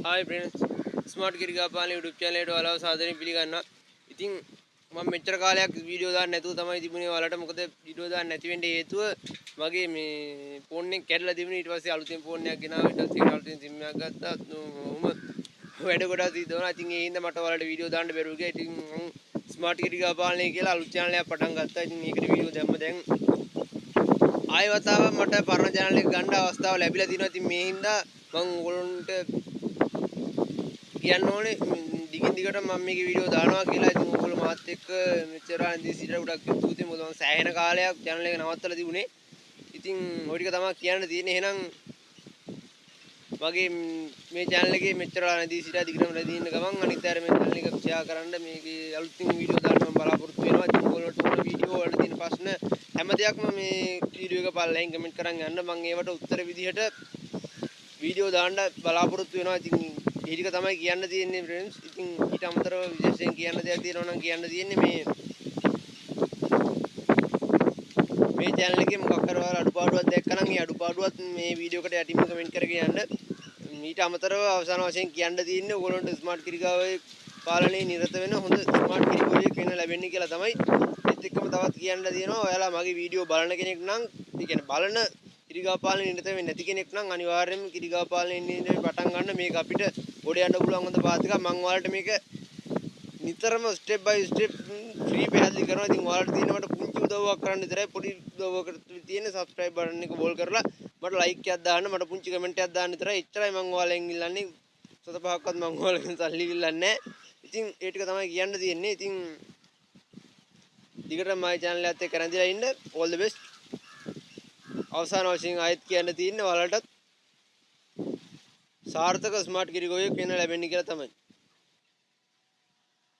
हाय friends smart गिरगापाल YouTube channel එකට ඔයාලව සාදරයෙන් පිළිගන්නවා. ඉතින් මම මෙච්චර කාලයක් වීඩියෝ දාන්න නැතුව තමයි තිබුණේ ඔයාලට. මොකද වීඩියෝ දාන්න නැති වෙන්නේ හේතුව මගේ මේ ෆෝන් එක කැඩලා තිබුණේ. ඊට පස්සේ අලුතෙන් ෆෝන් එකක් ගෙනාවා. ඊට පස්සේ අලුතෙන් SIM එකක් ගත්තා. වැඩ ගොඩක් සිද්ධ වුණා. ඉතින් ඒ හින්දා මට ඔයාලට වීඩියෝ දාන්න බැරුව ගියා. ඉතින් මම ස්මාර්ට් गिरगाපාලනේ කියලා අලුත් channel එකක් පටන් ගත්තා. ඉතින් මේකට වීඩියෝ දැම්ම දැන් ආයෙ වතාවක් මට පරණ channel එක ගන්න අවස්ථාව ලැබිලා තිනවා. ඉතින් මේ හින්දා මම ඕගොල්ලන්ට කියන්න ඕනේ දිගින් දිගට මම මේකේ වීඩියෝ දානවා කියලා. ඉතින් ඔයගොල්ලෝ මාත් එක්ක මෙච්චර ඉඳී සිටලා ගොඩක් ස්තුතියි. මොකද මම සෑහෙන කාලයක් channel එක නවත්තලා තිබුණේ. ඉතින් ওই ටික තමයි කියන්න තියෙන්නේ. එහෙනම් මගේ මේ channel එකේ මෙච්චර ඉඳී සිටලා දිගටම රැඳී ඉන්න ගමන් අනිත් අය මේ channel එක share කරන්න මේකේ අලුතින් වීඩියෝ දාන්න මම බලාපොරොත්තු වෙනවා. ඉතින් ඔයගොල්ලෝට ඕන වීඩියෝ වල තියෙන ප්‍රශ්න හැම දෙයක්ම මේ වීඩියෝ එක පල්ලෙන් කමෙන්ට් කරන් යන්න. මම ඒවට උත්තර විදිහට වීඩියෝ දාන්න බලාපොරොත්තු වෙනවා. ඉතින් ඒ ටික තමයි කියන්න තියෙන්නේ फ्रेंड्स. ඉතින් ඊට අමතරව විශේෂයෙන් කියන්න දෙයක් තියෙනවා නම් කියන්න තියෙන්නේ මේ channel එකේ මොකක් හරි ඔයාලා අඩුපාඩුවක් දැක්කනම් ඒ අඩුපාඩුවත් මේ වීඩියෝ එකට යටින්ම කමෙන්ට් කරගෙන යන්න. ඊට අමතරව අවසාන වශයෙන් කියන්න තියෙන්නේ ඔයගොල්ලන්ට ස්මාර්ට් කිරිකාවේ පාලනයේ නිරත වෙන හොඳ ස්මාර්ට් කිරිකෝලියෙක් වෙන්න ලැබෙන්නේ කියලා තමයි. ඒත් එක්කම තවත් කියන්න තියෙනවා ඔයාලා මගේ වීඩියෝ බලන කෙනෙක් නම් ඒ කියන්නේ බලන කිරිකාපාලනේ නිරත වෙන්නේ නැති කෙනෙක් නම් අනිවාර්යයෙන්ම කිරිකාපාලනේ ඉන්නේ පටන් ගන්න. මේක අපිට ගොඩ යන්න පුළුවන් හොඳ පාත් එකක්. මම ඔයාලට මේක නිතරම ස්ටෙප් බයි ස්ටෙප් ෆ්‍රී පැහැදිලි කරනවා. ඉතින් ඔයාලට තියෙන මට පුංචි උදව්වක් කරන්න විතරයි. පොඩි උදව්වකට තියෙන subscribe button එක බෝල් කරලා මට like එකක් දාන්න, මට පුංචි comment එකක් දාන්න විතරයි. එච්චරයි මම ඔයාලෙන් ඉල්ලන්නේ. සත පහක්වත් මම ඔයාලගෙන් සල්ලි ඉල්ලන්නේ නැහැ. ඉතින් ඒ ටික තමයි කියන්න තියෙන්නේ. ඉතින් දිගට මගේ channel එකත් එක්ක රැඳිලා ඉන්න. all the best. අවසාන වශයෙන් ආයෙත් කියන්න තියෙන්නේ ඔයාලටත් සාර්ථක ස්මාර්ට් කිරිකෝයෙක් වෙන්න ලැබෙන්නේ කියලා තමයි.